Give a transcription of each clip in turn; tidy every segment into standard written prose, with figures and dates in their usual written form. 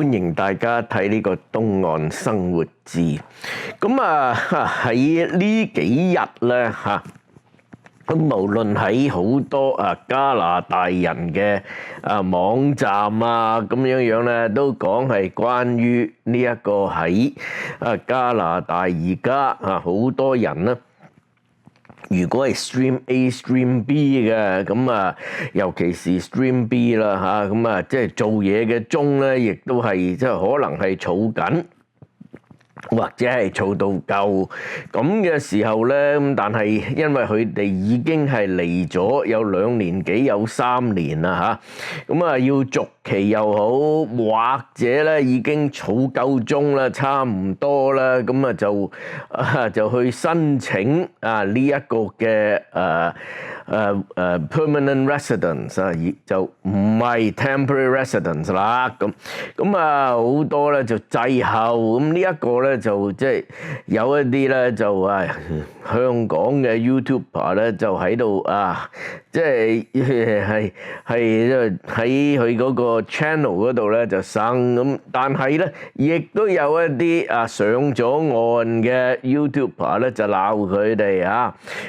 歡迎大家睇呢個東岸生活誌。咁喺呢幾日咧嚇，咁無論喺好多加拿大人嘅網站咁樣咧，都講係關於呢一個喺加拿大而家好多人咧。如果係 Stream A、Stream B 嘅，咁尤其是 Stream B 啦嚇，咁即係做嘢嘅鐘咧，亦都係即係可能係儲緊，或者係儲到夠咁嘅時候咧，咁但係因為佢哋已經係嚟咗有2年幾有3年啦嚇，咁要續期又好，或者咧已經儲夠鐘啦，差唔多啦，咁就去申請呢一個嘅permanent residence 就唔係 temporary residence 啦，咁好多咧就滯後，咁呢一個咧就即係有一啲咧就香港嘅 YouTuber 咧就喺度即係喺佢嗰個 channel 嗰度咧就生咁，但係咧亦都有一啲上咗岸嘅 YouTuber 咧就鬧佢哋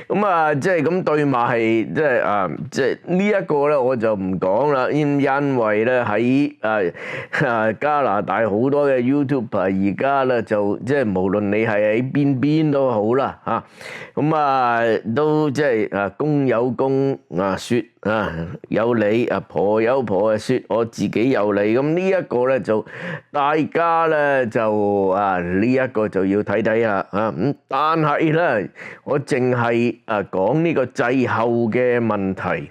咁即係咁對罵係即係呢一個咧我就唔講啦，因為咧喺加拿大好多嘅 YouTuber 而家咧就即係無論你係喺邊都好啦咁都即係公有公説有理，婆有婆説我自己有理，咁呢一個咧就大家咧就呢一個就要睇睇啦咁，但係咧我淨係講呢個滯後嘅問題，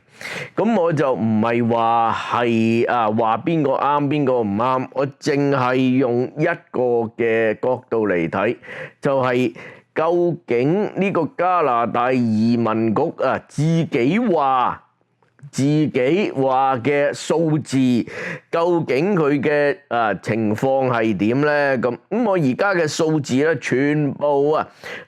咁我就唔係話係話邊個啱邊個唔啱，我淨係用一個嘅角度嚟睇，就係究竟呢個加拿大移民局自己話嘅數字，究竟佢嘅情況係點咧？咁我而家嘅數字咧，全部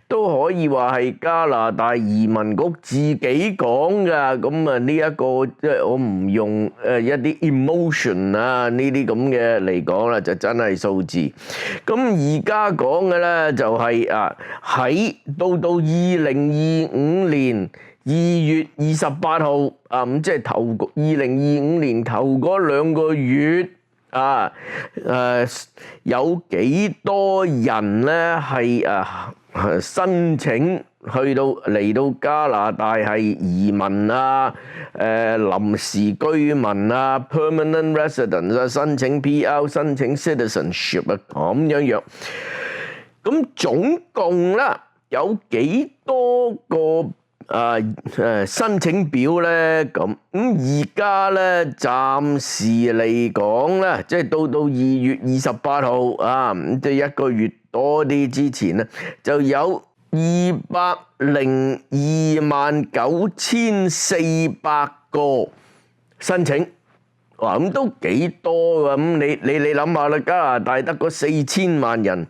都可以話係加拿大移民局自己講㗎。咁呢一個即係我唔用一啲 emotion 呢啲咁嘅嚟講啦，就真係數字。咁而家講嘅咧就係喺到2025年2月28號咁即係2025年頭嗰2個月有幾多人咧係申請嚟到加拿大係移民臨時居民permanent residence 申請 PR 申請 citizenship 咁樣。咁總共咧有幾多個申請表咧？咁而家咧暫時嚟講咧，即係到2月28號即係1個月多啲之前咧，就有2029400個申請。哇！咁都幾多㗎？咁你諗下啦，加拿大得嗰4000萬人，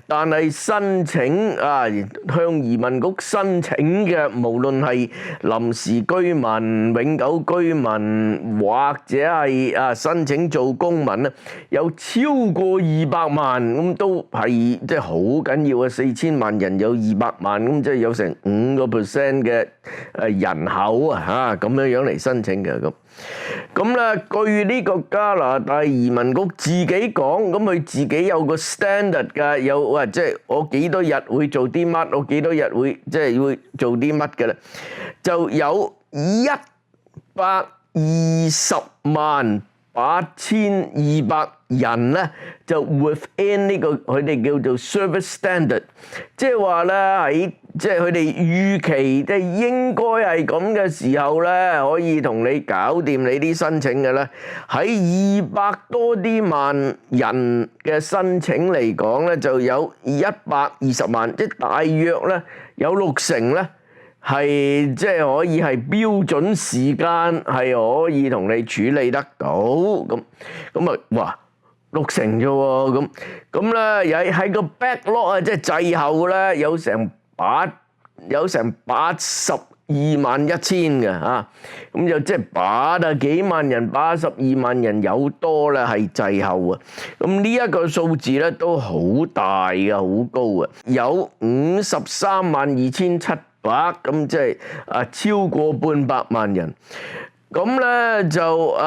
但係申請向移民局申請嘅，無論係臨時居民、永久居民或者係申請做公民咧，有超過200萬，咁都係即係好緊要嘅。4000萬人有200萬，咁即係有成5% 嘅人口咁樣嚟申請嘅咁。咁咧，據呢個加拿大移民局自己講，咁佢自己有個 standard 㗎，有即係我幾多日會做啲乜，我幾多日會即係會做啲乜嘅咧，就有1208200人咧就 within 呢個佢哋叫做 service standard， 即係話咧喺即係佢哋預期即係應該係咁嘅時候咧，可以同你搞掂你啲申請嘅咧，喺200多啲萬人嘅申請嚟講咧，就有120萬，即係大約咧有60%咧係即係可以係標準時間係可以同你處理得到咁哇！60%啫喎，咁咧喺個 backlog 即係滯後咧有成80 22,100嘅嚇，咁就即係80幾萬人、82萬人有多咧係滯後啊！咁呢一個數字咧都好大嘅，好高啊！有53,270,700，咁即係超過半百萬人。咁咧就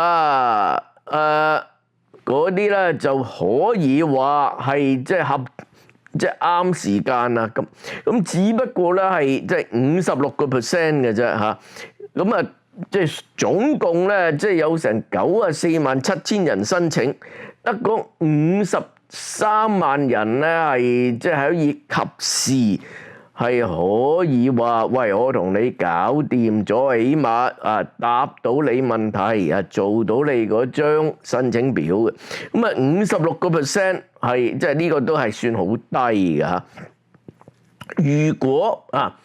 嗰啲咧就可以話係即係啱時間啊！咁只不過咧係即係56% 嘅啫嚇。咁啊即係總共咧即係有成94,700,000人申請，得嗰53萬人咧係即係可以及時。係可以話，喂，我同你搞掂咗，起碼答到你問題，做到你嗰張申請表嘅。咁56% 係即係呢個都係算好低嘅嚇。如果話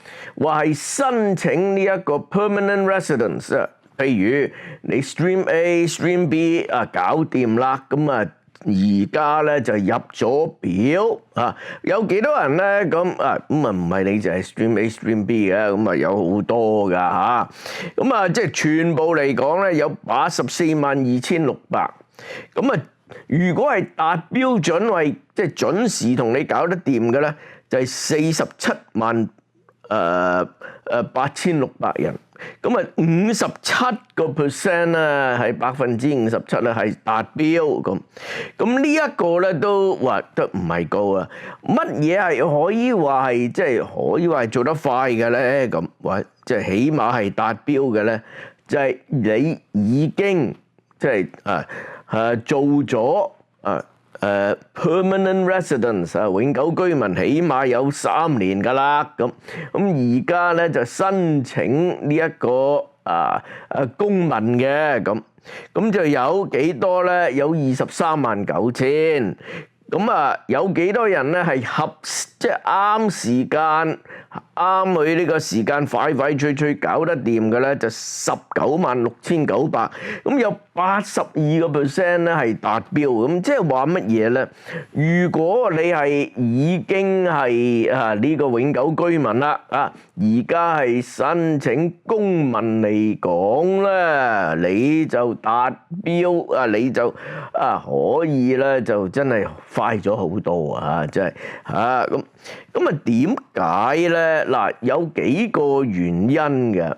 係申請呢一個 permanent residence，譬如你 Stream A、Stream B 搞掂啦，咁而家咧就入咗表有幾多人咧？咁唔係你就係 Stream A、Stream B 嘅，咁有好多噶嚇。咁即係全部嚟講咧有84,2,600。咁如果係達標準為即係準時同你搞得掂嘅咧，就係47,8,600人。咁57% 咧係57%咧係達標咁呢一個咧都話得唔係高啊？乜嘢係可以話係即係可以話係做得快嘅咧？咁或即係起碼係達標嘅咧，就係你已經即係做咗permanent residence 永久居民起碼有3年㗎啦，咁而家咧就申請呢一個公民嘅，咁就有幾多咧？有23,900,000。咁有幾多人咧係即係啱時間啱佢呢個時間快脆搞得掂嘅咧？就19,6,900。咁有82% 咧係達標。咁即係話乜嘢咧？如果你係已經係呢個永久居民啦，而家係申請公民嚟講咧，你就達標你就可以咧就真係快咗好多真係咁點解咧？嗱，有幾個原因嘅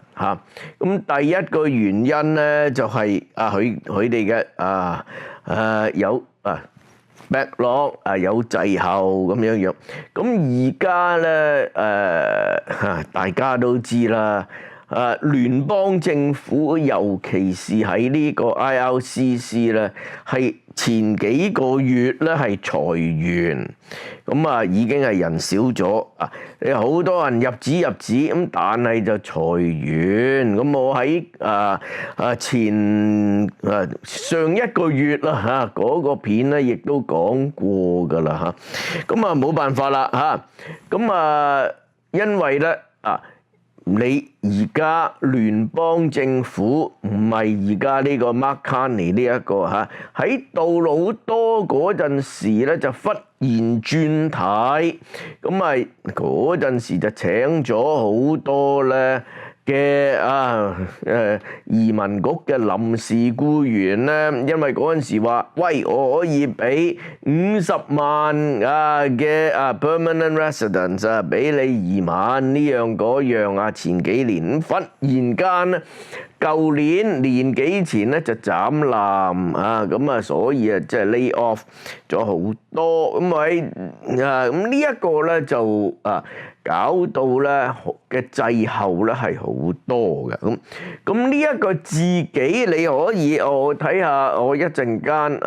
咁第一個原因咧就係佢哋嘅有backlog 有滯後咁樣。咁而家咧大家都知啦。聯邦政府尤其是喺呢個 IRCC 咧，係前幾個月咧係裁員，咁已經係人少咗你好多人入紙咁，但係就裁員。咁我喺上一個月啦嗰個片咧亦都講過噶啦咁冇辦法啦咁因為咧你而家聯邦政府唔係而家呢個 Mark Carney 呢一個喺杜魯多嗰陣時咧就忽然轉軚，咁嗰陣時就請咗好多咧嘅移民局嘅臨時僱員咧，因為嗰陣時話，喂，我可以俾50萬嘅permanent residence 俾你移民呢樣嗰樣前幾年忽然間咧，舊年年幾前咧就斬纜咁所以即係 lay off 咗好多咁咁呢一個咧就搞到咧嘅滯後咧係好多嘅咁呢一個自己你可以我睇下我一陣間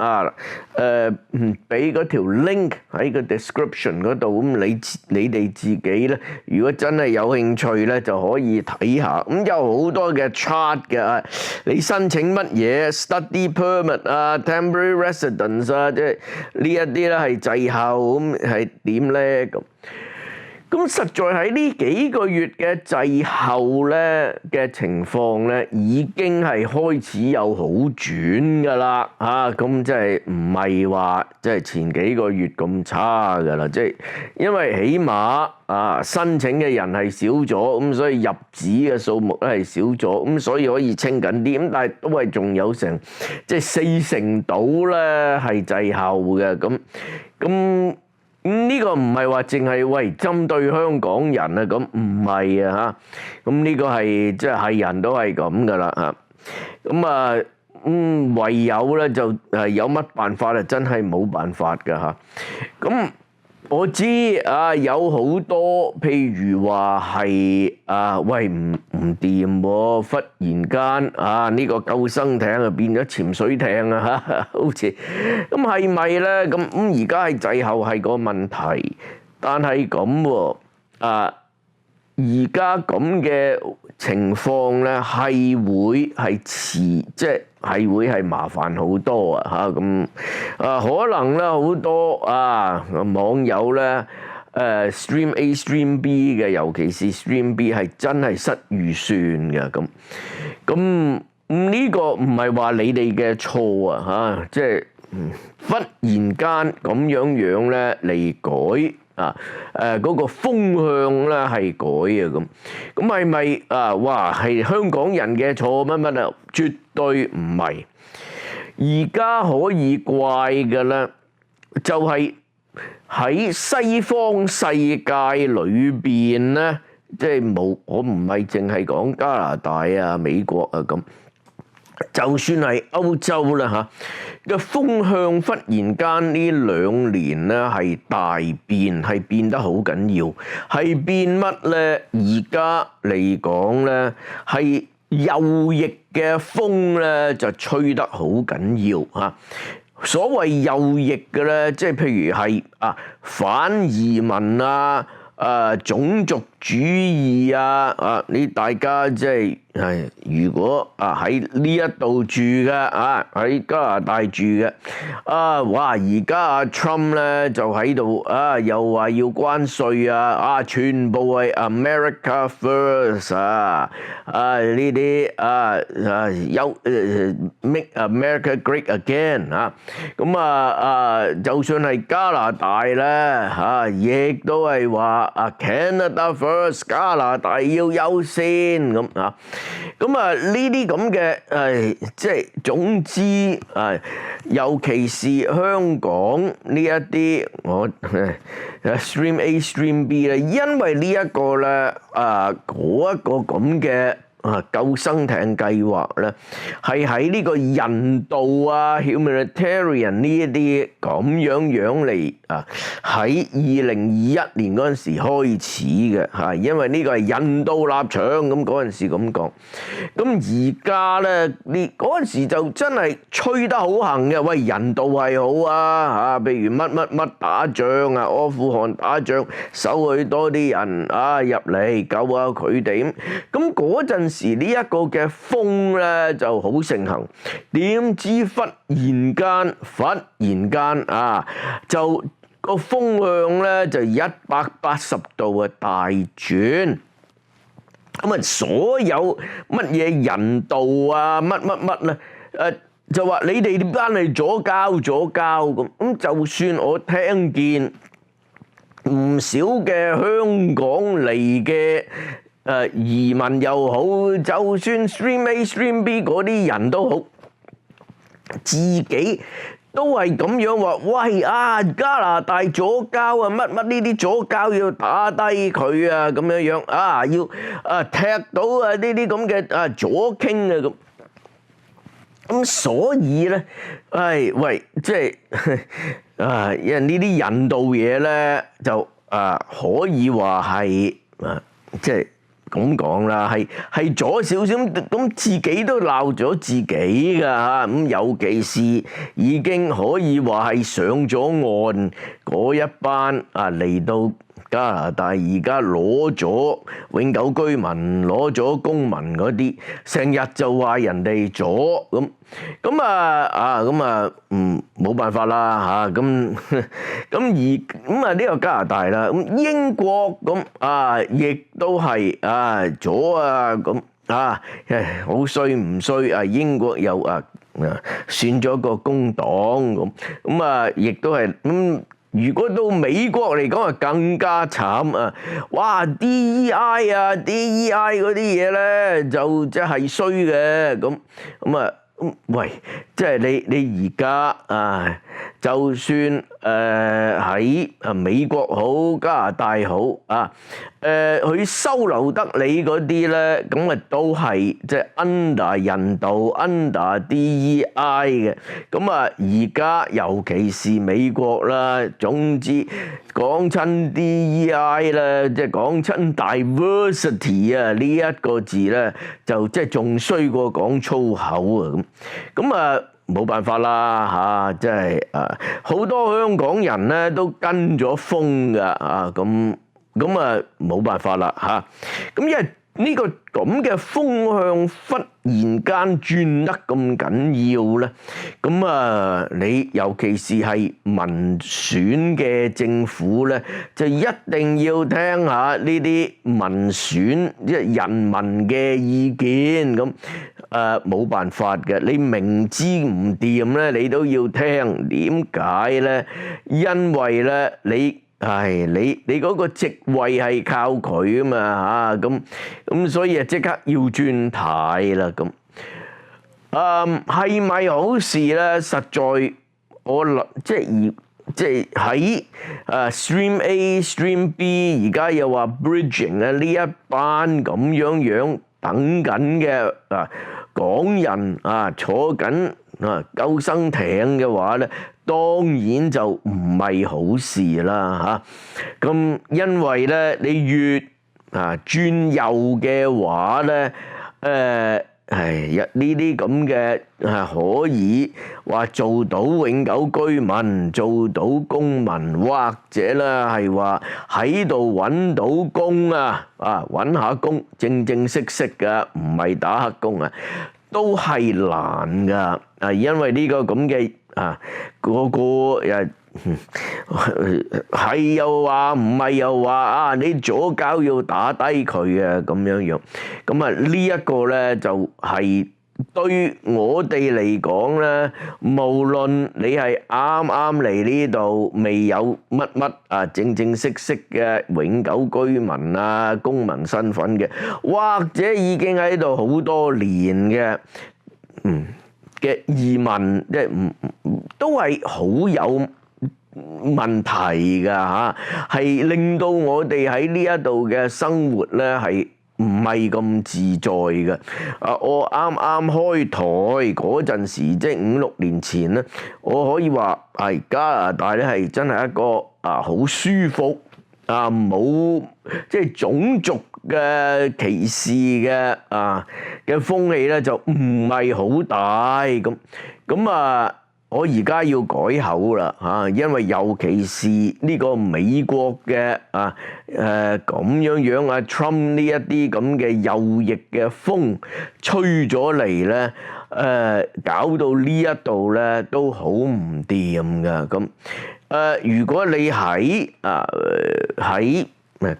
俾嗰條 link 喺個 description 嗰度咁你哋自己咧如果真係有興趣咧就可以睇下咁有好多嘅 chart 嘅你申請乜嘢 study permit temporary residence 即係呢一啲咧係滯後咁係點咧咁實在喺呢幾個月嘅滯後咧嘅情況咧，已經係開始有好轉㗎啦嚇，咁即係唔係話即係前幾個月咁差㗎啦，即係因為起碼申請嘅人係少咗，咁所以入紙嘅數目咧係少咗，咁所以可以清緊啲，咁但係都係仲有成即係40%到咧係滯後嘅，咁呢個唔係話淨係為針對香港人啊，咁唔係啊嚇，咁呢個係即係人都係咁噶啦嚇，咁唯有咧就有乜辦法啊？真係冇辦法噶嚇，咁。我知有好多譬如話係喂唔掂喎，忽然間呢個救生艇啊變咗潛水艇啊嚇，好似咁係咪咧？咁而家係滯後係個問題，但係咁喎而家咁嘅情況咧係會係遲，即係會係麻煩好多啊嚇咁可能咧好多網友咧Stream A Stream B 嘅，尤其是 Stream B 係真係失預算嘅咁呢個唔係話你哋嘅錯啊嚇，即係忽然間咁樣咧嚟改。嗰個風向咧係改啊咁係咪哇係香港人嘅錯乜乜啊？絕對唔係。而家可以怪嘅咧，就係喺西方世界裏邊咧，即係我唔係淨係講加拿大啊、美國啊咁。就算係歐洲啦嚇嘅風向，忽然間呢2年咧係大變，係變得好緊要。係變乜咧？而家嚟講咧，係右翼嘅風咧就吹得好緊要嚇。所謂右翼嘅咧，即係譬如係反移民種族主義你大家即係如果喺呢一度住嘅喺加拿大住嘅哇而家Trump 咧就喺度又話要關稅全部係 America First 呢啲Make America Great Again 咁就算係加拿大咧亦都係話Canada First， 加拿大要優先咁呢啲咁嘅即係總之尤其是香港呢一啲我Stream A Stream B 咧，因為呢一個咧嗰一個咁嘅救生艇計劃咧，係喺呢個人道humanitarian 呢一啲咁樣嚟喺2021年嗰陣時開始嘅因為呢個係人道立場咁嗰陣時咁講。咁而家咧嗰陣時就真係吹得好行嘅，喂人道係好譬如乜打仗阿富汗打仗收佢多啲人入嚟救下佢哋咁嗰陣時呢一個嘅風咧就好盛行，點知忽然間就個風向咧就180度大轉，咁所有乜嘢人道乜咧就話你哋班係左膠咁就算我聽見唔少嘅香港嚟嘅移民又好，就算 Stream A Stream B 嗰啲人都好，自己都係咁樣話，喂加拿大左膠乜呢啲左膠要打低佢咁樣要踢到呢啲咁嘅左傾咁所以咧喂即係因為呢啲人道嘢咧就可以話係即係咁講啦，係左少少咁，自己都鬧咗自己㗎嚇，咁尤其是已經可以話係上咗岸嗰一班嚟到加拿大而家攞咗永久居民、攞咗公民嗰啲，成日就話人哋左冇辦法啦嚇，呢個加拿大啦，咁英國亦都係左好衰唔衰英國又選咗個工黨亦都係如果到美國嚟講更加慘啊！哇 DEI 嗰啲嘢咧就即係衰嘅喂，即係你而家就算喺美國好加拿大好佢收留得你嗰啲咧，咁都係即係 under 人道 under DEI 嘅。而家尤其是美國啦，總之講親 DEI 啦，即係講親 diversity 呢一個字咧，就即係仲衰過講粗口冇辦法啦即係好多香港人咧都跟咗風㗎冇辦法啦因為呢個咁嘅風向忽然間轉得咁緊要咧，你尤其是係民選嘅政府咧，就一定要聽下呢啲民選即係人民嘅意見冇辦法嘅，你明知唔掂咧，你都要聽。點解咧？因為咧，你嗰個職位係靠佢啊嘛咁所以即刻要轉軚啦係咪好事咧？實在我即係喺Stream A、Stream B 而家又話 Bridging 呢一班咁樣等緊嘅港人坐緊救生艇嘅話咧，當然就唔係好事啦因為咧你越轉右嘅話咧呢啲咁嘅可以話做到永久居民、做到公民，或者咧係話喺度揾到工揾下工正式嘅，唔係打黑工都係難噶因為呢個咁嘅個係又話唔係又話你左膠要打低佢咁樣呢一個咧就係對我哋嚟講咧，無論你係啱嚟呢度未有乜正式嘅永久居民公民身份嘅，或者已經喺度好多年嘅移民，即係都係好有問題㗎係令到我哋喺呢一度嘅生活咧係唔係咁自在嘅。我啱開台嗰陣時，即係5-6年前咧，我可以話係加拿大咧係真係一個好舒服冇即係種族嘅歧視嘅風氣咧就唔係好大我而家要改口啦因為尤其是呢個美國嘅咁樣Trump 呢一啲咁嘅右翼嘅風吹咗嚟咧，搞到呢一度咧都好唔掂噶如果你喺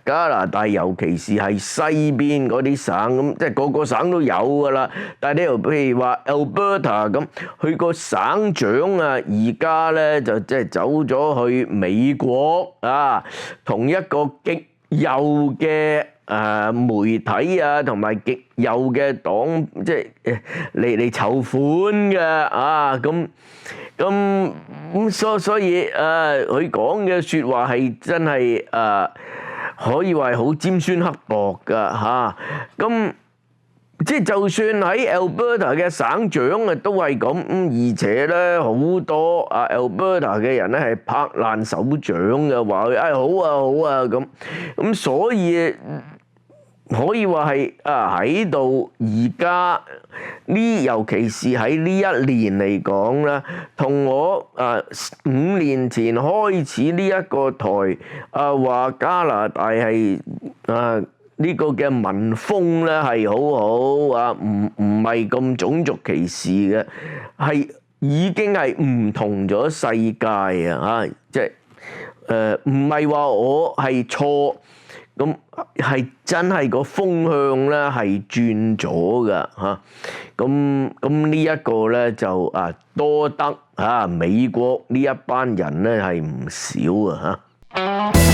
加拿大，尤其是係西邊嗰啲省即係個個省都有噶啦。但係呢度譬如話 Alberta 佢個省長而家咧就即係走咗去美國同一個極右嘅媒體同埋極右嘅黨即係嚟籌款嘅所以佢講嘅説話係真係可以話係好尖酸刻薄㗎即係就算喺 Alberta 嘅省長都係咁而且咧好多Alberta 嘅人咧係拍爛手掌嘅，話佢好啊咁所以可以話係喺度而家呢，尤其是喺呢一年嚟講咧，同我5年前開始呢一個台話加拿大係呢個嘅民風咧係好好唔係咁種族歧視嘅，係已經係唔同咗世界即係唔係話我係錯。咁係真係個風向咧係轉咗㗎嚇，咁呢一個咧就多得美國呢一班人咧係唔少啊嚇。